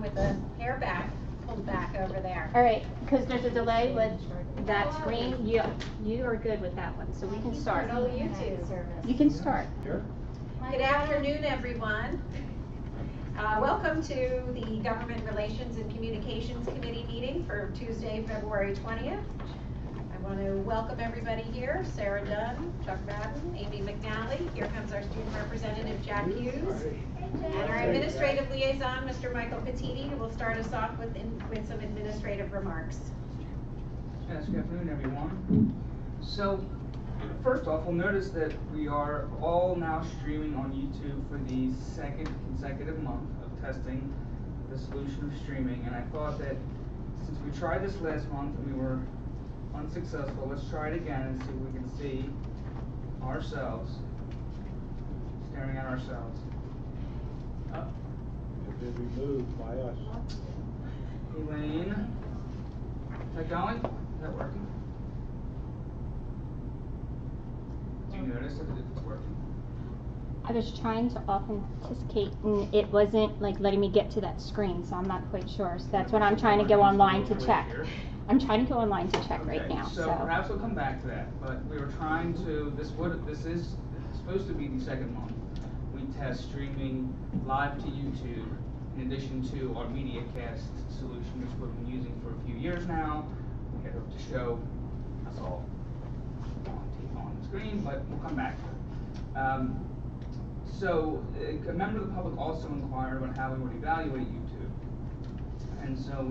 with the hair back, pulled back over there. All right, because there's a delay with that screen. You are good with that one, so we can start. Oh, YouTube. You can start. Good afternoon, everyone. Welcome to the Government Relations and Communications Committee meeting for Tuesday, February 20th. I want to welcome everybody here. Sarah Dunn, Chuck Madden, Amy McNally. Here comes our student representative, Jack Hughes. And our administrative liaison, Mr. Michael Petiti, who will start us off with some administrative remarks. Yes, good afternoon, everyone. So, first off, we'll notice that we are all now streaming on YouTube for the second consecutive month of testing the solution of streaming. And I thought that since we tried this last month and we were unsuccessful, let's try it again and see if we can see ourselves, staring at ourselves. It's been removed by us. Elaine, is that going? Is that working? Do you notice that it's working? I was trying to authenticate and it wasn't like letting me get to that screen, so I'm not quite sure. So that's what I'm trying to go online to check. I'm trying to go online to check right now. So perhaps we'll come back to that. But we were trying to. This is supposed to be the second month. We test streaming live to YouTube in addition to our MediaCast solution, which we've been using for a few years now. We hope to show us all on the screen, but we'll come back to it. So a member of the public also inquired about how we would evaluate YouTube. And so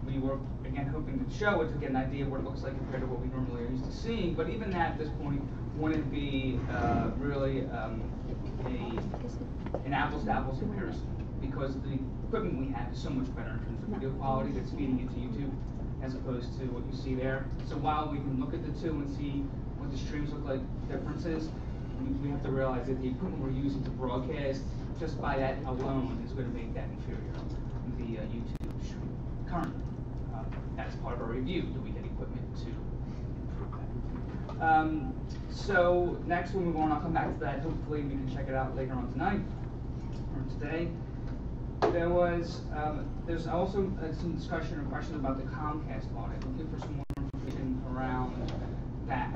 we were, again, hoping to show it to get an idea of what it looks like compared to what we normally are used to seeing. But even that, at this point, wouldn't be really an apples-to-apples comparison, because the equipment we have is so much better in terms of video quality that's feeding into YouTube as opposed to what you see there. So while we can look at the two and see what the streams look like differences, we have to realize that the equipment we're using to broadcast, just by that alone, is going to make that inferior to the YouTube stream currently. That's part of our review. Do we get equipment to improve that? So next we'll move on. I'll come back to that. Hopefully we can check it out later on tonight or today. There's also some discussion or questions about the Comcast audit. Looking for some more information around that.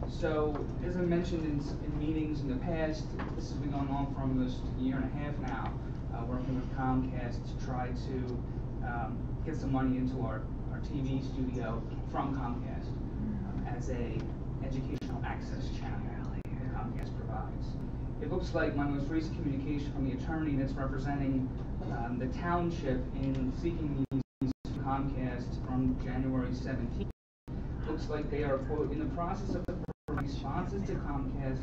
So, as I mentioned in meetings in the past, this has been going on for almost a year and a half now, working with Comcast to try to get some money into our TV studio from Comcast as a educational access channel that Comcast provides. It looks like my most recent communication from the attorney that's representing the Township in seeking these Comcast from January 17th. Looks like they are, quote, in the process of responses to Comcast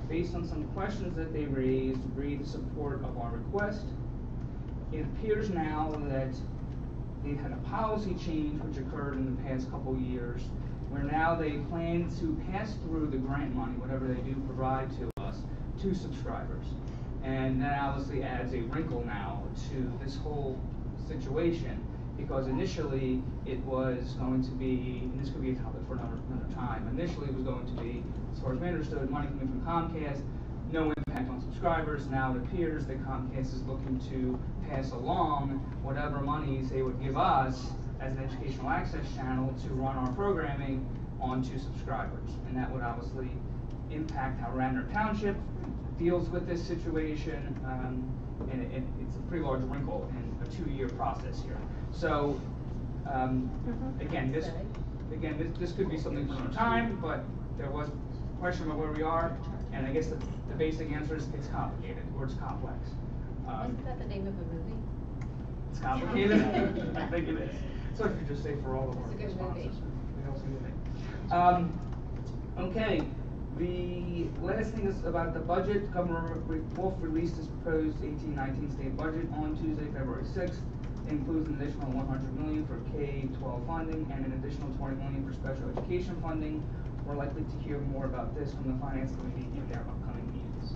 based on some questions that they raised, breathe support of our request. It appears now that they've had a policy change which occurred in the past couple years, where now they plan to pass through the grant money, whatever they do provide to us, to subscribers. And that obviously adds a wrinkle now to this whole situation, because initially it was going to be, and this could be a topic for another time, initially it was going to be, as far as we understood, money coming from Comcast, no impact on subscribers. Now it appears that Comcast is looking to pass along whatever monies they would give us as an educational access channel to run our programming onto subscribers. And that would obviously impact how Radnor Township deals with this situation, and it's a pretty large wrinkle in a 2-year process here. So, again, this could be something for another time, but there was a question about where we are, and I guess the basic answer is it's complicated, or it's complex. Isn't that the name of a movie? It's complicated? I think it is. So I could just say for all of our responses. Okay, the last thing is about the budget. Governor Wolf released his proposed 18-19 state budget on Tuesday, February 6th. It includes an additional $100 million for K-12 funding and an additional $20 million for special education funding. We're likely to hear more about this from the Finance Committee in their upcoming meetings.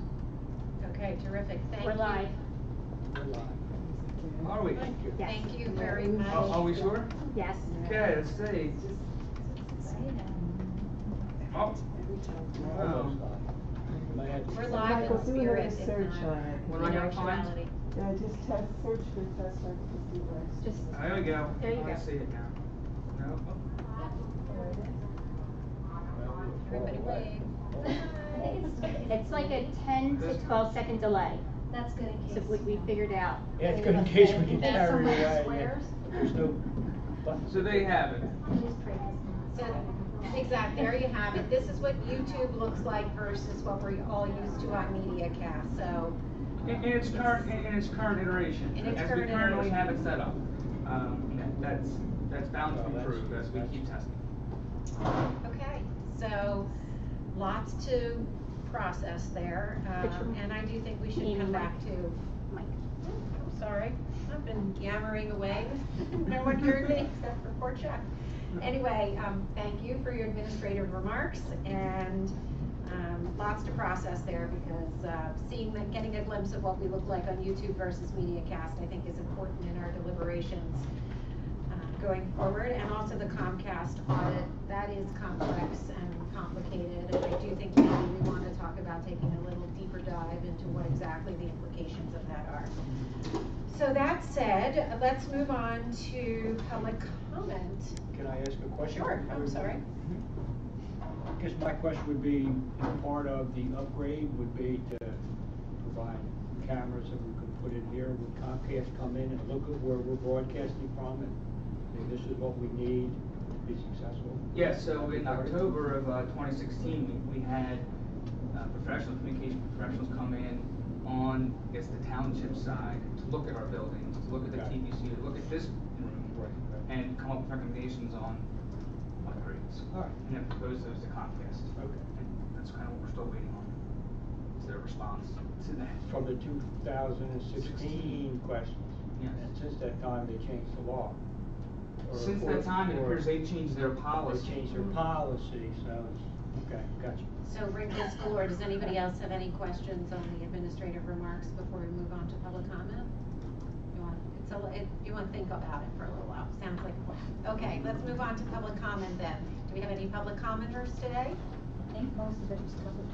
Okay, terrific. Thank you. We're live. Are we? Yes. Thank you very much. Are we sure? Yes. Okay, let's see. Oh. Almost. We're live in spirit, if not What do I gotta find? actuality. Yeah, just search for test RTSD works. Just, There we go. There you I go. see it now. No. There it is. Everybody wave. it's like a 10 to 12 second delay. That's good in So case. we figured out. Yeah, it's good in case we get Make carried so many away. squares. There's no button. So there you have it. So, exactly, there you have it. This is what YouTube looks like versus what we're all used to on MediaCast, so. In its current iteration, In its as current we currently iteration. have it set up. That's bound to improve as we keep testing. Okay, so lots to process there, and I do think we should come back to, Mike. I'm sorry, I've been yammering away, no one heard me except for poor Chuck. Anyway, thank you for your administrative remarks, and lots to process there because getting a glimpse of what we look like on YouTube versus MediaCast, I think is important in our deliberations going forward, and also the Comcast audit. That is complex and complicated, and I do think maybe we want to talk about taking a little deeper dive into what exactly the implications of that are. So that said, let's move on to public comment. Can I ask a question? Sure, I'm sorry. I guess my question would be, part of the upgrade would be to provide cameras that we could put in here. Would Comcast come in and look at where we're broadcasting from and say, this is what we need to be successful? Yes, so in October of 2016, we had communication professionals come in on, I guess, the Township side to look at our buildings, to look at the Okay. TVC, to look at this room, Right. and come up with recommendations on upgrades. All right. And then propose those to Comcast. Okay. And that's kind of what we're still waiting on, is their response to that. From the 2016 questions? Yes. And since that time, they changed the law? Since that time, it appears they've changed their policy. They changed their policy, so it's, okay, gotcha. So bring this forward. Does anybody else have any questions on the administrative remarks before we move on to public comment? You want to think about it for a little while. Sounds like a plan. Okay, let's move on to public comment then. Do we have any public commenters today? I think most of it is covered.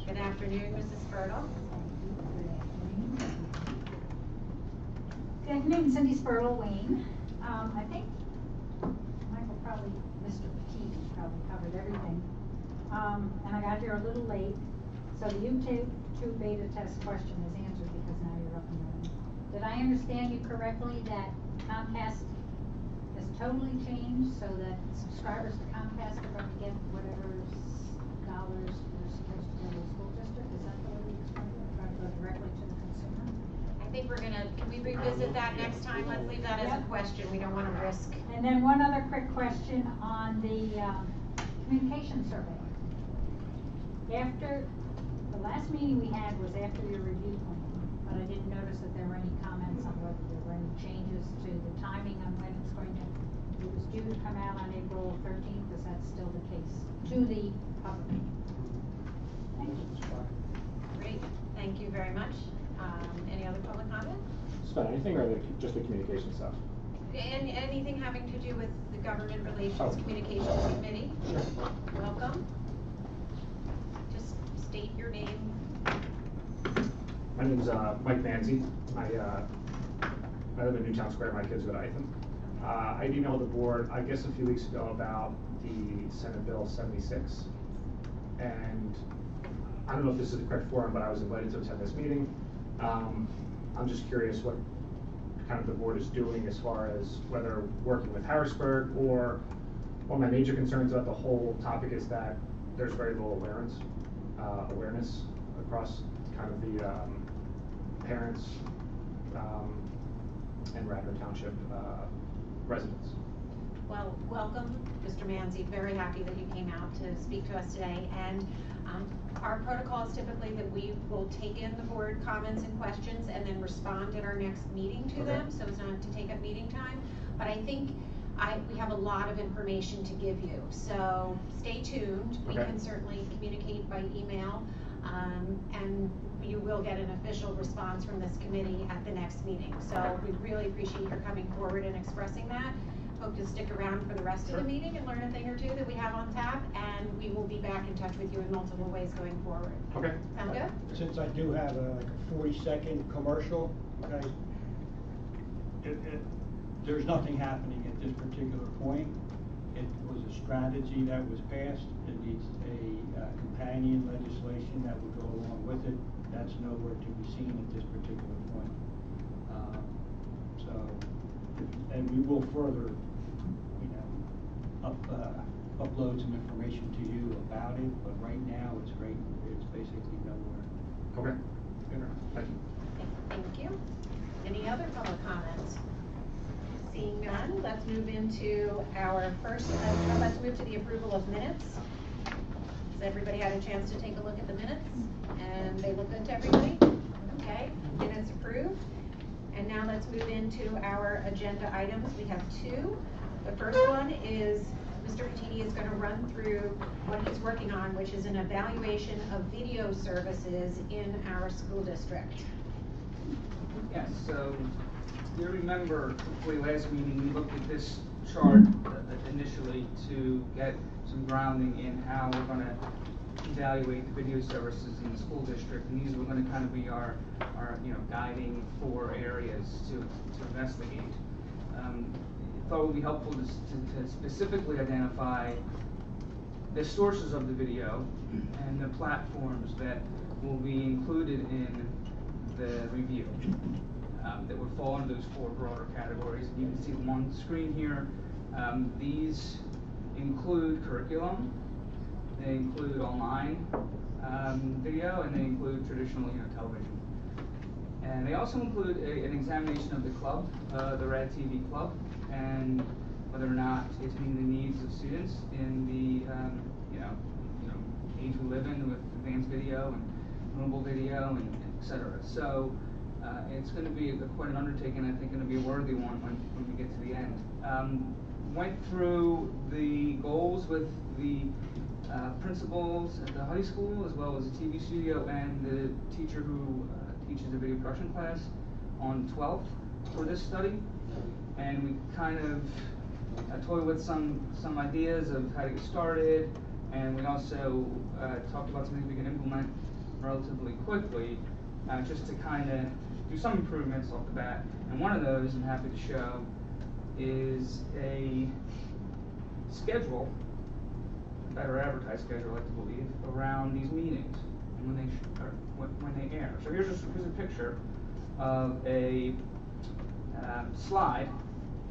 Good afternoon, Mrs. Spurtle. Good afternoon, Cindy Spurtle, Wayne. I think Michael probably, Mr. Petit probably covered everything. And I got here a little late, so the YouTube beta test question is answered because now you're up and running. Did I understand you correctly that Comcast has totally changed so that subscribers to Comcast are going to get whatever dollars they're supposed to go to the school district? Is that the way you explained it? Trying to go directly to the consumer? I think we're gonna, can we revisit that next time? Let's leave that as a question. We don't want to risk. And then one other quick question on the communication survey. After, the last meeting we had was after your review plan, but I didn't notice that there were any comments on whether there were any changes to the timing on when it's going to, it was due to come out on April 13th. Is that still the case to the public? Thank you. Great, thank you very much. Any other public comment? Spend anything or just the communication stuff? And anything having to do with the Government Relations Oh. Communications Committee? Sure. Welcome. Just state your name. My name's Mike Manzi. I live in Newtown Square. My kids go to Itham. I emailed the board, I guess a few weeks ago, about the Senate Bill 76. And I don't know if this is the correct forum, but I was invited to attend this meeting. I'm just curious what kind of the board is doing as far as whether working with Harrisburg, or one of my major concerns about the whole topic is that there's very little awareness across kind of the parents and Radnor Township residents. Well, welcome, Mr. Manzi. Very happy that you came out to speak to us today. And our protocol is typically that we will take in the board comments and questions and then respond at our next meeting to them, so as not to take up meeting time. But I think we have a lot of information to give you, so stay tuned. We can certainly communicate by email, and you will get an official response from this committee at the next meeting. So we really appreciate your coming forward and expressing that. hope to stick around for the rest of the meeting and learn a thing or two that we have on tap, and we will be back in touch with you in multiple ways going forward. Okay. Sound good? Since I do have like a 40-second commercial, okay, there's nothing happening at this particular point. It was a strategy that was passed. It needs a companion legislation that would go along with it. That's nowhere to be seen at this particular point. And we will further, you know, upload some information to you about it. But right now, it's basically nowhere. Okay. Thank you. Thank you. Any other public comments? Seeing none, let's move into our first, let's move to the approval of minutes. Has everybody had a chance to take a look at the minutes? And they look good to everybody? Okay, minutes approved. And now let's move into our agenda items. We have two. The first one is Mr. Patini is going to run through what he's working on, which is an evaluation of video services in our school district. Yes, so you remember, hopefully last meeting, we looked at this chart initially to get some grounding in how we're going to evaluate the video services in the school district, and these were going to kind of be our guiding 4 areas to investigate. Thought it would be helpful to specifically identify the sources of the video and the platforms that will be included in the review that would fall into those 4 broader categories. And you can see them on the screen here. These include curriculum, they include online video, and they include traditional television. And they also include an examination of the club, the Red TV Club, and whether or not it's meeting the needs of students in the age we live in with advanced video and mobile video and et cetera. So it's going to be quite an undertaking. I think going to be a worthy one when we get to the end. Went through the goals with the principals at the high school, as well as the TV studio and the teacher who teaches a video production class on the 12th for this study. And we kind of toyed with some ideas of how to get started, and we also talked about something we can implement relatively quickly, just to kind of do some improvements off the bat. And one of those, I'm happy to show, is a schedule, a better advertised schedule, I like to believe, around these meetings and when they air. So here's a picture of a slide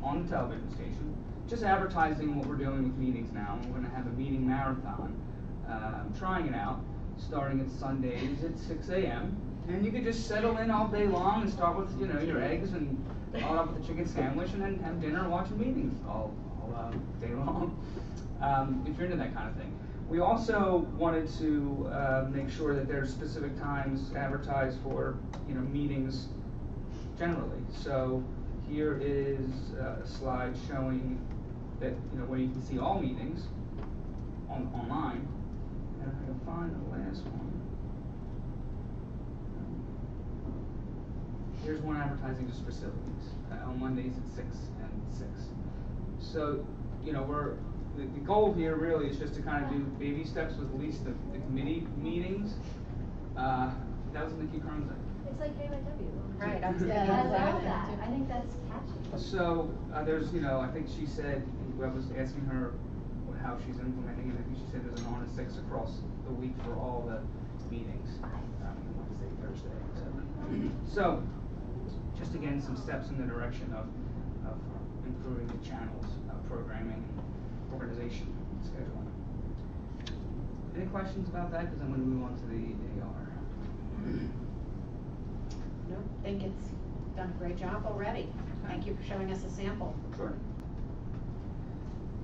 on the television station, just advertising what we're doing with meetings now. We're going to have a meeting marathon, trying it out, starting at Sundays at 6 a.m. And you could just settle in all day long and start with your eggs and follow up with a chicken sandwich, and then have dinner watching meetings all day long, if you're into that kind of thing. We also wanted to make sure that there's specific times advertised for meetings generally. So here is a slide showing that where you can see all meetings online. And I can find the last one. Here's one advertising just facilities on Mondays at 6 and 6. So the goal here really is just to kind of do baby steps with at least the committee meetings. That was Nikki Cron's. It's like KYW. Right. I love that. I think that's catchy. So there's, I think she said, I was asking her how she's implementing it. I think she said there's an on at 6 across the week for all the meetings, Wednesday, Thursday, etc. So just again, some steps in the direction of improving the channels, programming, organization, scheduling. Any questions about that? Because I'm going to move on to the AR. No, I think it's done a great job already. Thank you for showing us a sample. Sure.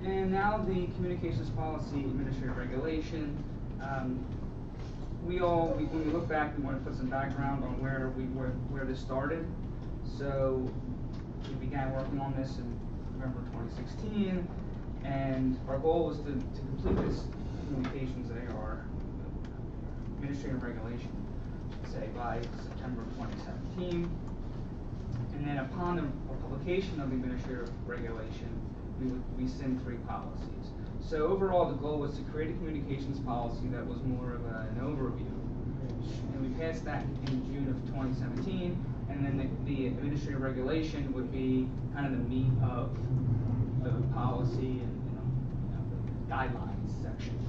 And now the communications policy administrative regulation. When we look back, we want to put some background on where this started. So we began working on this in November 2016, and our goal was to complete this communications AR administrative regulation, say by September 2017. And then upon the publication of the administrative regulation, we rescind 3 policies. So overall, the goal was to create a communications policy that was more of an overview. And we passed that in June of 2017, and then the administrative regulation would be kind of the meat of the policy and the guidelines section.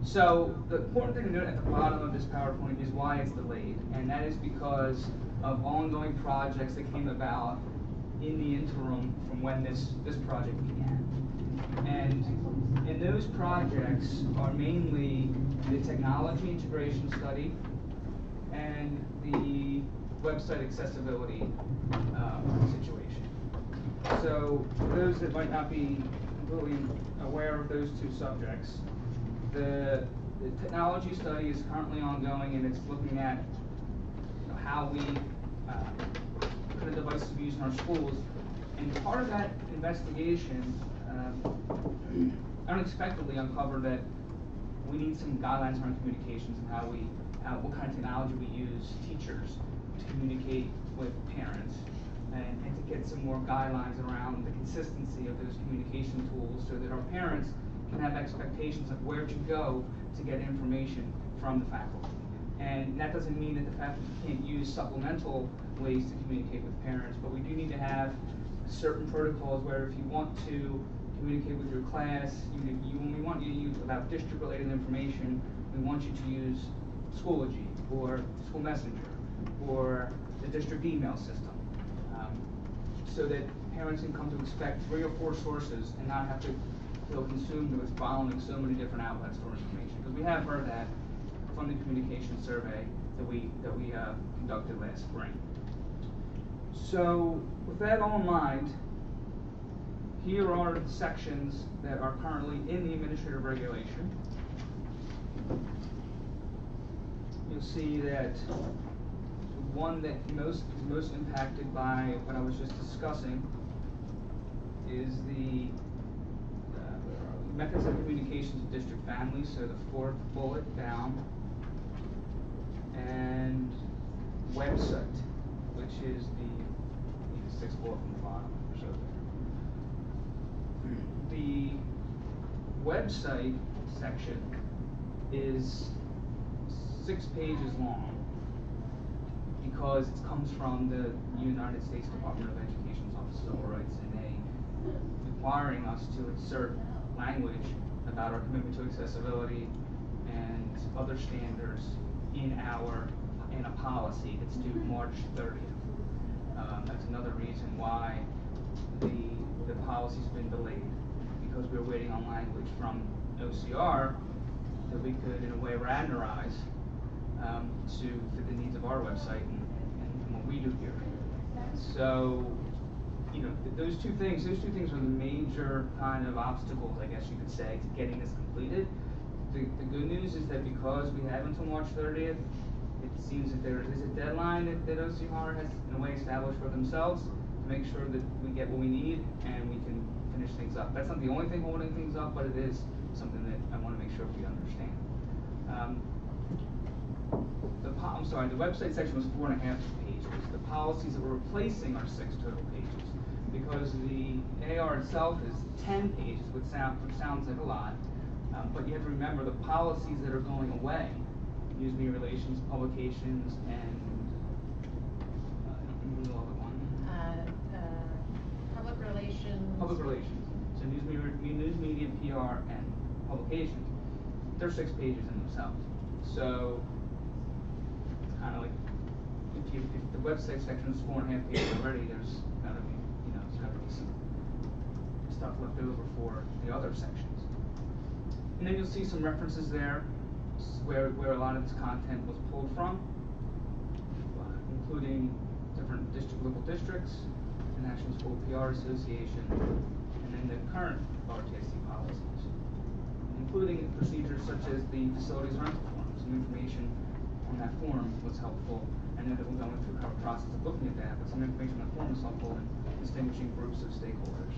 So the important thing to note at the bottom of this PowerPoint is why it's delayed, and that is because of ongoing projects that came about in the interim from when this project began. And those projects are mainly the technology integration study and the website accessibility situation. So for those that might not be completely aware of those 2 subjects, the technology study is currently ongoing, and it's looking at how we what kind of devices we use in our schools. And part of that investigation unexpectedly uncovered that we need some guidelines around communications and what kind of technology we use, teachers, to communicate with parents, and to get some more guidelines around the consistency of those communication tools so that our parents can have expectations of where to go to get information from the faculty. And that doesn't mean that the faculty can't use supplemental ways to communicate with parents, but we do need to have certain protocols where if you want to communicate with your class, when we want you to use about district-related information, we want you to use Schoology or School Messenger or the district email system, so that parents can come to expect 3 or 4 sources and not have to feel consumed with following so many different outlets for information. Because we have heard that from the communication survey that we conducted last spring. So with that all in mind, here are the sections that are currently in the administrative regulation. You'll see that the one that is most impacted by what I was just discussing is the methods of communication to district families, so the 4th bullet down, and website, which is the 6th bullet from the bottom. So the website section is 6 pages long because it comes from the United States Department of Education's Office of Civil Rights, and they requiring us to insert language about our commitment to accessibility and other standards in a policy that's due March 30th. That's another reason why the policy's been delayed, because we're waiting on language from OCR that we could, in a way, Radnorize to fit the needs of our website and what we do here. So, those two things are the major kind of obstacles, I guess you could say, to getting this completed. The good news is that because we have until March 30th, it seems that there is a deadline that OCR has, in a way, established for themselves to make sure that we get what we need and we can finish things up. That's not the only thing holding things up, but it is something that I want to make sure we understand. The website section was 4.5 pages. The policies that we're replacing are 6 total pages, because the AR itself is 10 pages, which sounds like a lot, but you have to remember the policies that are going away: news media relations, publications, and the other one. Public relations. Public relations. So news media, PR, and publications. They're 6 pages in themselves. So it's kind of like if the website section is 4.5 pages already, there's gotta be some stuff left over for the other sections. And then you'll see some references there where a lot of this content was pulled from, including different local districts, the National School PR Association, and then the current RTSD policies, including procedures such as the facilities rental form. Some information on that form was helpful. I know that we're going through a process of looking at that, but some information on that form was helpful in distinguishing groups of stakeholders.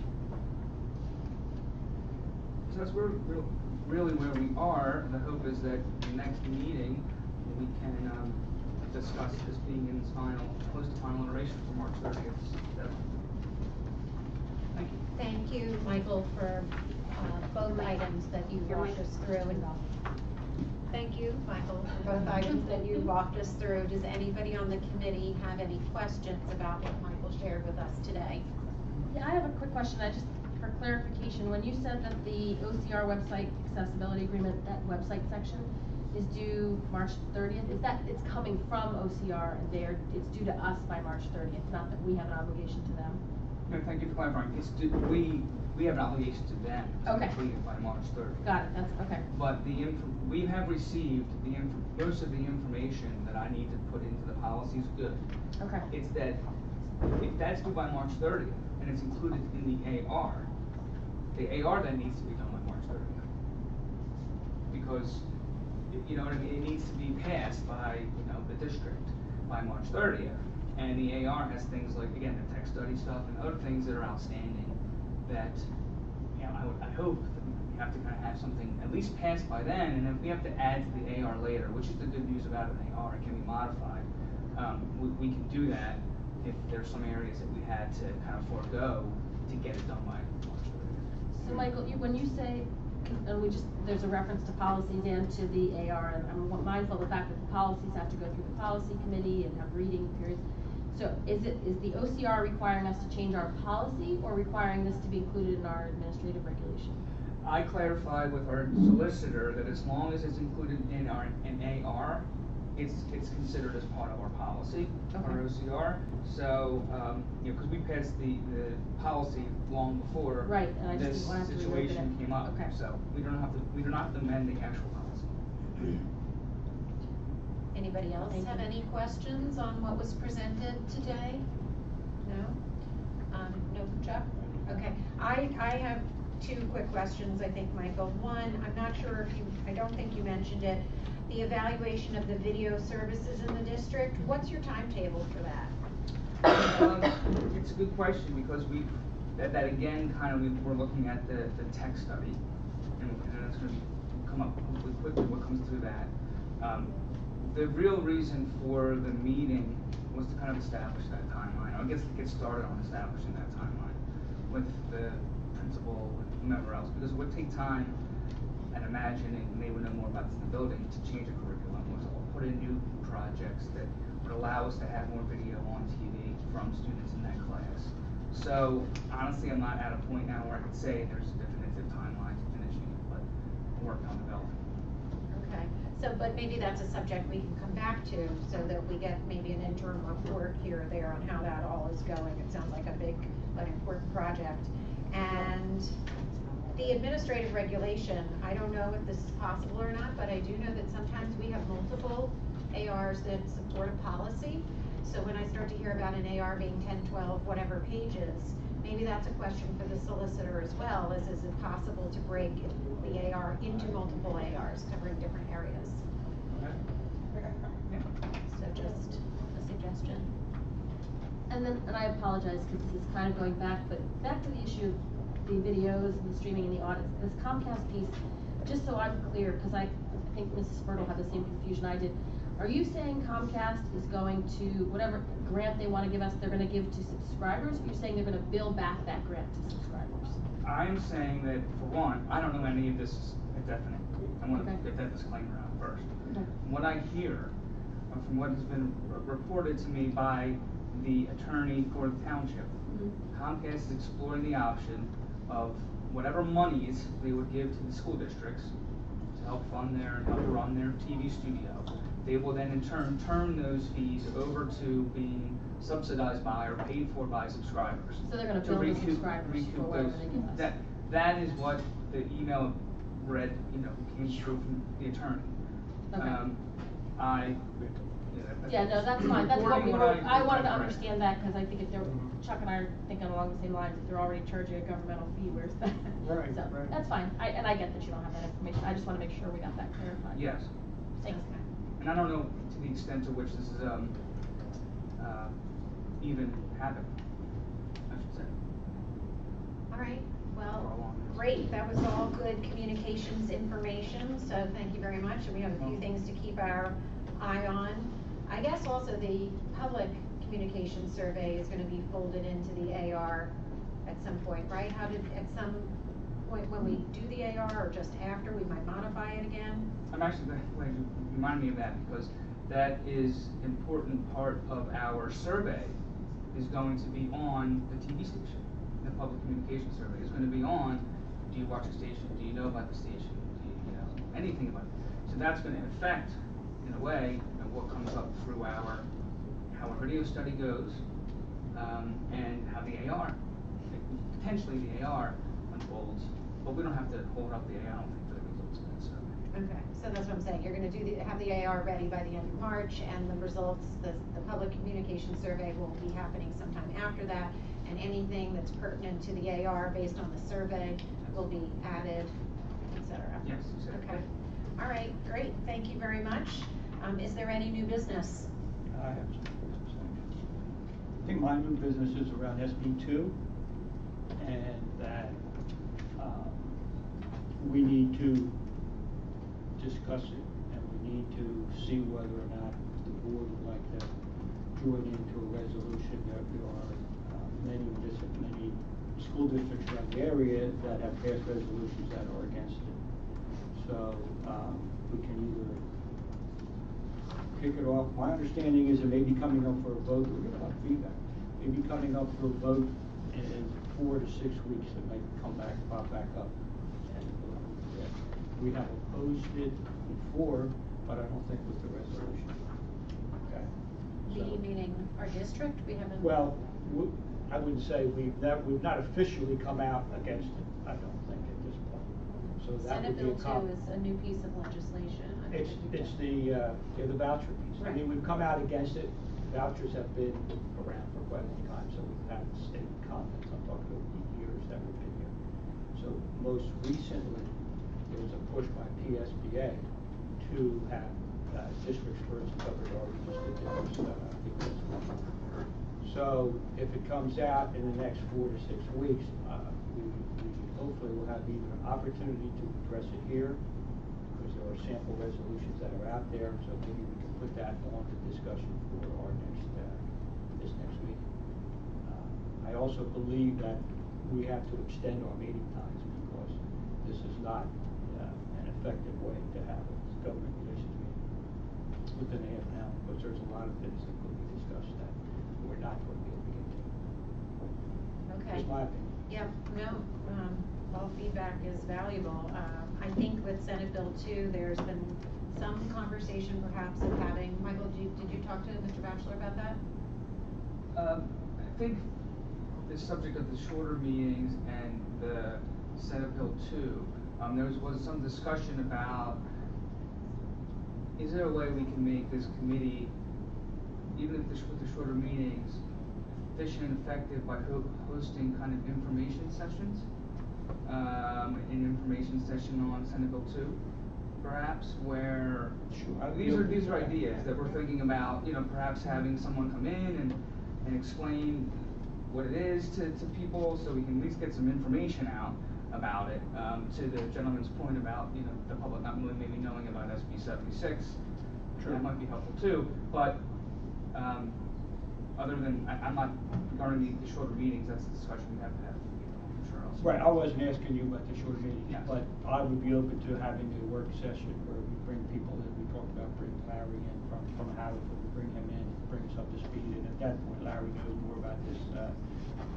So that's really where we are, and the hope is that the next meeting we can discuss this being in its close to final iteration for March 30th. Thank you. Thank you, Michael, for both items that you walked us through. And thank you, Michael, for both items that you walked us through. Does anybody on the committee have any questions about what Michael shared with us today? Yeah, I have a quick question. For clarification, when you said that the OCR website accessibility agreement, that website section is due March 30th, is that it's coming from OCR and it's due to us by March 30th, not that we have an obligation to them? No, thank you for clarifying. It's we have an obligation to them to Okay. complete it by March 30th. Got it, that's, okay. But we have received most of the information that I need to put into the policy is good. Okay. It's that if that's due by March 30th and it's included in the AR then needs to be done by March 30th. Because, you know what I mean, it needs to be passed by, the district by March 30th. And the AR has things like, again, the tech study stuff and other things that are outstanding that, I hope that we have to kind of have something at least passed by then, and if we have to add to the AR later, which is the good news about an AR, it can be modified. We can do that if there's some areas that we had to kind of forego to get it done by March 30th. So Michael, when you say, there's a reference to policies and to the AR, and I'm mindful of the fact that the policies have to go through the policy committee and have reading periods. So is the OCR requiring us to change our policy or requiring this to be included in our administrative regulation? I clarified with our solicitor that as long as it's included in an AR, it's considered as part of our policy, our OCR. So, because we passed the policy long before right, and I just this didn't want to have to situation came up. Okay. So we don't have to amend the actual policy. Anybody else have any questions on what was presented today? No? No, Chuck? Okay, I have two quick questions, I think, Michael. One, I'm not sure I don't think you mentioned it, the evaluation of the video services in the district. What's your timetable for that? It's a good question because that again, we're looking at the tech study, and that's going to come up hopefully quickly what comes through that. The real reason for the meeting was to kind of establish that timeline. I guess to get started on establishing that timeline with the principal and whomever else, because it would take time, and imagining they would know more about this in the building, to change a curriculum, or to put in new projects that would allow us to have more video on TV from students in that class. So honestly, I'm not at a point now where I could say there's a definitive timeline to finishing it, but we're working on developing. Okay, so, but maybe that's a subject we can come back to, so that we get maybe an interim report here or there on how that all is going. It sounds like a big, but important project. And the administrative regulation, I don't know if this is possible or not, but I do know that sometimes we have multiple ARs that support a policy. So when I start to hear about an AR being 10, 12, whatever pages, maybe that's a question for the solicitor as well, is it possible to break the AR into multiple ARs covering different areas? So just a suggestion. And I apologize because this is kind of going back, but back to the issue of the videos and the streaming and the audits, this Comcast piece, just so I'm clear, because I think Mrs. Fertile had the same confusion I did. Are you saying Comcast is going to, whatever grant they want to give us, they're going to give to subscribers, or are you saying they're going to bill back that grant to subscribers? I'm saying that, for one, I don't know any of this is definite. I want to get that disclaimer out first. Okay. What I hear from what has been reported to me by the attorney for the township, Comcast is exploring the option of whatever monies they would give to the school districts to help fund and help run their TV studio. They will then in turn those fees over to being subsidized by or paid for by subscribers. So they're going to bill the subscribers for whatever they give us. That is what the email read, came through from the attorney. Okay. Yeah, no, that's fine. That's what we were. I wanted to understand that because I think if they're Chuck and I are thinking along the same lines, if they're already charging a governmental fee, where's that? Right. So right. that's fine. And I get that you don't have that information. I just want to make sure we got that clarified. Yes. Thanks. And I don't know to the extent to which this is even happening, I should say. All right, well, great. That was all good communications information, so thank you very much. And we have a few things to keep our eye on. I guess also the public communications survey is going to be folded into the AR at some point, right? How did, at some point when we do the AR or just after, we might modify it again? I'm actually glad you reminded me of that, because that is important part of our survey is going to be on the TV station. The public communication survey is going to be on, do you watch the station? Do you know about the station? Do you know anything about it? So that's going to affect, in a way, what comes up through how our video study goes, and how the AR, potentially the AR unfolds. But we don't have to hold up the AR, I don't think, for the results of that survey. Okay, so that's what I'm saying, you're gonna have the AR ready by the end of March, and the results, the public communication survey will be happening sometime after that, and anything that's pertinent to the AR based on the survey will be added, et cetera. Yes, exactly. Okay, all right, great, thank you very much. Is there any new business? I have some business things. I think my new business is around SB2, and that we need to discuss it, and we need to see whether or not the board would like to join into a resolution. There are many school districts around the area that have passed resolutions that are against it. So we can either kick it off. My understanding is it may be coming up for a vote. We're going to have feedback. Maybe coming up for a vote in 4 to 6 weeks. It may pop back up. And we have opposed it before, but I don't think with the resolution. Okay. Meaning our district, we haven't. Well, I would say we've not officially come out against it. I don't think at this point. So that Senate would be Bill 2 is a new piece of legislation. It's the voucher piece. Right. I mean, we've come out against it. Vouchers have been around for quite a long time, so we've had state comments. I'm talking about years that we've been here. So most recently, there was a push by PSBA to have districts first covered, or we just did this. So if it comes out in the next 4 to 6 weeks, we hopefully will have either an opportunity to address it here, because there are sample resolutions that are out there, so maybe we can put that on the discussion for our this next week. I also believe that we have to extend our meeting times, because this is not an effective way to have a government relations meeting within a half an hour, because there's a lot of things that could be discussed that we're not going to be able to get to. Okay. That's my opinion. Yeah, no, all feedback is valuable. I think with Senate Bill 2, there's been some conversation perhaps of having, Michael, did you talk to Mr. Batchelor about that? I think the subject of the shorter meetings and the Senate Bill 2, there was some discussion about, is there a way we can make this committee, even if with the shorter meetings, efficient and effective by hosting kind of information sessions? An information session on Senate Bill 2, perhaps, where these are ideas that we're thinking about, perhaps having someone come in and explain what it is to people, so we can at least get some information out about it. To the gentleman's point about, the public not really maybe knowing about SB 76, that might be helpful too, but other than, I'm not, regarding the shorter meetings, that's a discussion we have to have. Right, I wasn't asking you about the short meeting, yes, but I would be open to having a work session where we bring people in. We talked about bringing Larry in from Howard, we bring him in, bring us up to speed, and at that point Larry knows more about this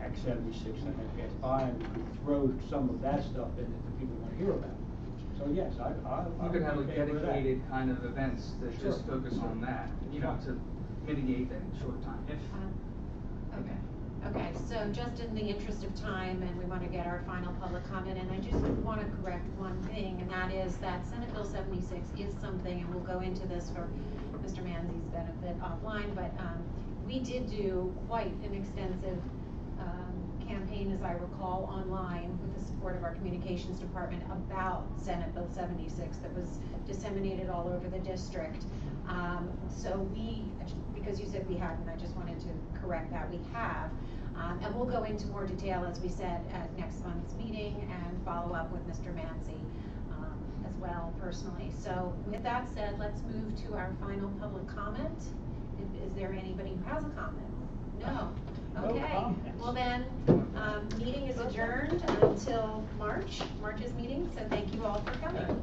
Act 76 that had passed by, and we could throw some of that stuff in that the people want to hear about. So yes, I you could have like dedicated kind of events that just focus on that, to mitigate that short time. Okay. Okay, so just in the interest of time, and we want to get our final public comment, and I just want to correct one thing, and that is that Senate Bill 76 is something, and we'll go into this for Mr. Manzi's benefit offline, but we did do quite an extensive campaign, as I recall, online with the support of our communications department about Senate Bill 76 that was disseminated all over the district. So we, because you said we hadn't, I just wanted to correct that, we have. And we'll go into more detail, as we said, at next month's meeting and follow up with Mr. Manzi as well personally. So with that said, let's move to our final public comment. Is there anybody who has a comment? No. Okay, well then, meeting is adjourned until March's meeting, so thank you all for coming.